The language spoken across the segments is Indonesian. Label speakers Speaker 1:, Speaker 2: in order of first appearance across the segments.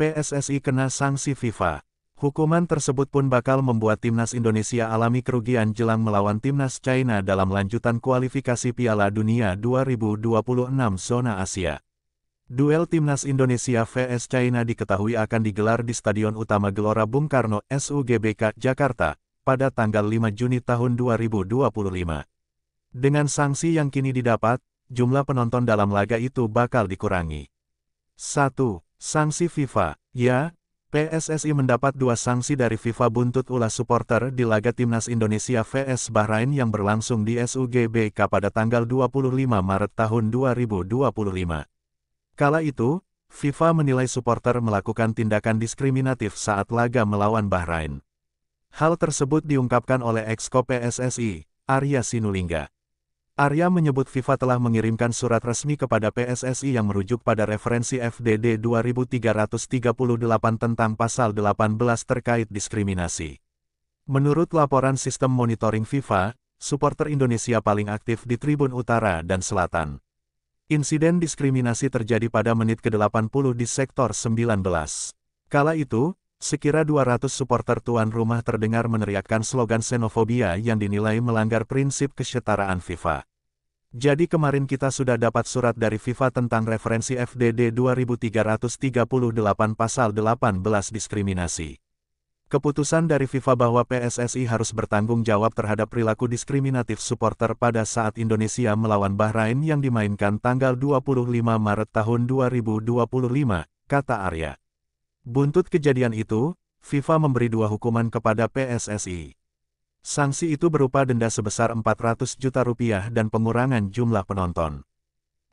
Speaker 1: PSSI kena sanksi FIFA. Hukuman tersebut pun bakal membuat timnas Indonesia alami kerugian jelang melawan timnas China dalam lanjutan kualifikasi Piala Dunia 2026 zona Asia. Duel timnas Indonesia vs China diketahui akan digelar di Stadion Utama Gelora Bung Karno SUGBK Jakarta pada tanggal 5 Juni tahun 2025. Dengan sanksi yang kini didapat, jumlah penonton dalam laga itu bakal dikurangi. 1. Sanksi FIFA. Ya, PSSI mendapat 2 sanksi dari FIFA buntut ulah supporter di laga timnas Indonesia vs Bahrain yang berlangsung di SUGBK pada tanggal 25 Maret tahun 2025. Kala itu, FIFA menilai supporter melakukan tindakan diskriminatif saat laga melawan Bahrain. Hal tersebut diungkapkan oleh Exco PSSI, Arya Sinulinga. Arya menyebut FIFA telah mengirimkan surat resmi kepada PSSI yang merujuk pada referensi FDD 2338 tentang pasal 18 terkait diskriminasi. Menurut laporan sistem monitoring FIFA, supporter Indonesia paling aktif di Tribun Utara dan Selatan. Insiden diskriminasi terjadi pada menit ke-80 di sektor 19. Kala itu, sekira 200 supporter tuan rumah terdengar meneriakkan slogan xenofobia yang dinilai melanggar prinsip kesetaraan FIFA. Jadi kemarin kita sudah dapat surat dari FIFA tentang referensi FDD 2338 pasal 18 diskriminasi. Keputusan dari FIFA bahwa PSSI harus bertanggung jawab terhadap perilaku diskriminatif supporter pada saat Indonesia melawan Bahrain yang dimainkan tanggal 25 Maret tahun 2025, kata Arya. Buntut kejadian itu, FIFA memberi 2 hukuman kepada PSSI. Sanksi itu berupa denda sebesar Rp400 juta dan pengurangan jumlah penonton.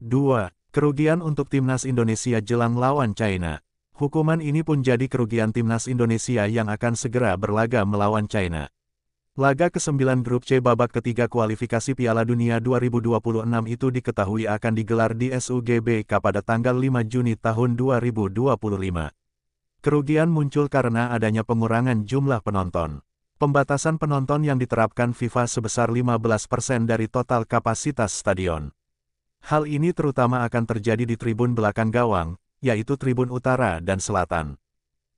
Speaker 1: 2. Kerugian untuk timnas Indonesia jelang lawan China. Hukuman ini pun jadi kerugian timnas Indonesia yang akan segera berlaga melawan China. Laga ke-9 Grup C babak ketiga kualifikasi Piala Dunia 2026 itu diketahui akan digelar di SUGBK pada tanggal 5 Juni tahun 2025. Kerugian muncul karena adanya pengurangan jumlah penonton. Pembatasan penonton yang diterapkan FIFA sebesar 15% dari total kapasitas stadion. Hal ini terutama akan terjadi di tribun belakang gawang, yaitu Tribun Utara dan Selatan.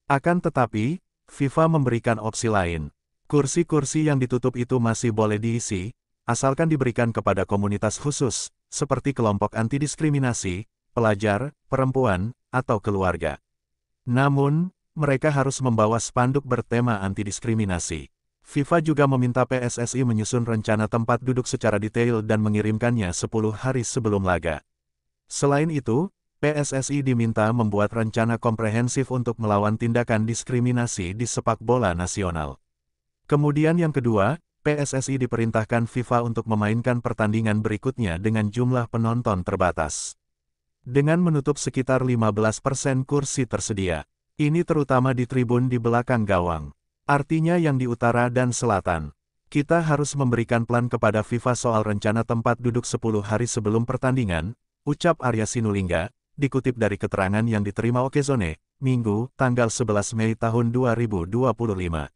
Speaker 1: Akan tetapi, FIFA memberikan opsi lain. Kursi-kursi yang ditutup itu masih boleh diisi, asalkan diberikan kepada komunitas khusus, seperti kelompok anti-diskriminasi, pelajar, perempuan, atau keluarga. Namun, mereka harus membawa spanduk bertema anti-diskriminasi. FIFA juga meminta PSSI menyusun rencana tempat duduk secara detail dan mengirimkannya 10 hari sebelum laga. Selain itu, PSSI diminta membuat rencana komprehensif untuk melawan tindakan diskriminasi di sepak bola nasional. Kemudian yang kedua, PSSI diperintahkan FIFA untuk memainkan pertandingan berikutnya dengan jumlah penonton terbatas. Dengan menutup sekitar 15% kursi tersedia. Ini terutama di tribun di belakang gawang. Artinya yang di utara dan selatan. Kita harus memberikan plan kepada FIFA soal rencana tempat duduk 10 hari sebelum pertandingan, ucap Arya Sinulinga, dikutip dari keterangan yang diterima Okezone, Minggu, tanggal 11 Mei tahun 2025.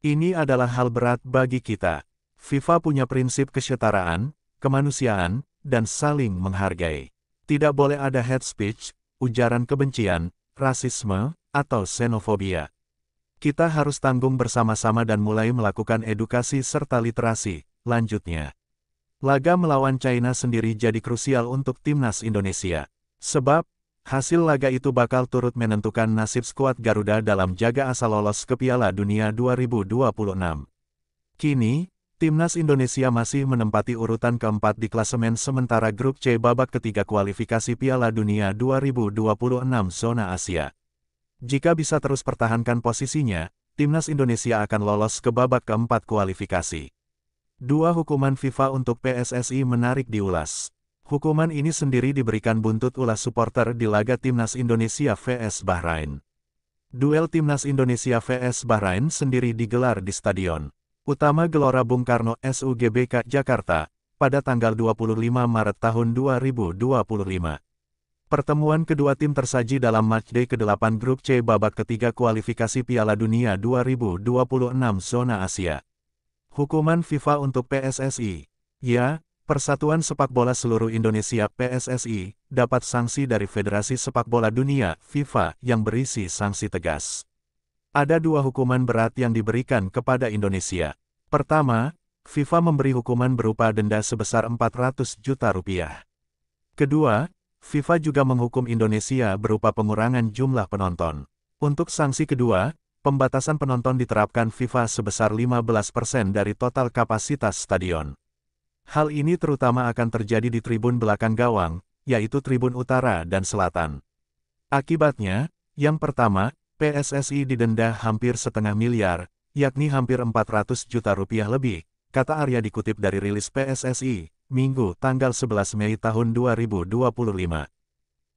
Speaker 1: Ini adalah hal berat bagi kita. FIFA punya prinsip kesetaraan, kemanusiaan, dan saling menghargai. Tidak boleh ada hate speech, ujaran kebencian, rasisme, atau xenofobia. Kita harus tanggung bersama-sama dan mulai melakukan edukasi serta literasi, lanjutnya. Laga melawan China sendiri jadi krusial untuk timnas Indonesia. Sebab, hasil laga itu bakal turut menentukan nasib skuad Garuda dalam jaga asal lolos ke Piala Dunia 2026. Kini, timnas Indonesia masih menempati urutan keempat di klasemen sementara Grup C babak ketiga kualifikasi Piala Dunia 2026 zona Asia. Jika bisa terus pertahankan posisinya, timnas Indonesia akan lolos ke babak keempat kualifikasi. 2 hukuman FIFA untuk PSSI menarik diulas. Hukuman ini sendiri diberikan buntut ulah supporter di laga timnas Indonesia vs Bahrain. Duel timnas Indonesia vs Bahrain sendiri digelar di Stadion Utama Gelora Bung Karno SUGBK Jakarta, pada tanggal 25 Maret tahun 2025. Pertemuan kedua tim tersaji dalam matchday ke-8 Grup C babak ketiga kualifikasi Piala Dunia 2026 zona Asia. Hukuman FIFA untuk PSSI. Ya, Persatuan Sepak Bola Seluruh Indonesia (PSSI) dapat sanksi dari Federasi Sepak Bola Dunia (FIFA) yang berisi sanksi tegas. Ada dua hukuman berat yang diberikan kepada Indonesia. Pertama, FIFA memberi hukuman berupa denda sebesar 400 juta rupiah. Kedua, FIFA juga menghukum Indonesia berupa pengurangan jumlah penonton. Untuk sanksi kedua, pembatasan penonton diterapkan FIFA sebesar 15% dari total kapasitas stadion. Hal ini terutama akan terjadi di tribun belakang gawang, yaitu tribun utara dan selatan. Akibatnya, yang pertama, PSSI didenda hampir 1,5 miliar, yakni hampir 400 juta rupiah lebih, kata Arya dikutip dari rilis PSSI, Minggu tanggal 11 Mei tahun 2025.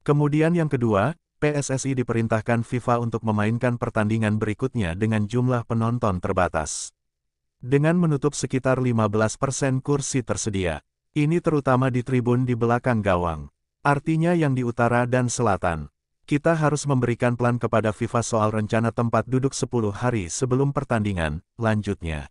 Speaker 1: Kemudian yang kedua, PSSI diperintahkan FIFA untuk memainkan pertandingan berikutnya dengan jumlah penonton terbatas. Dengan menutup sekitar 15% kursi tersedia. Ini terutama di tribun di belakang gawang. Artinya yang di utara dan selatan. Kita harus memberikan plan kepada FIFA soal rencana tempat duduk 10 hari sebelum pertandingan, lanjutnya.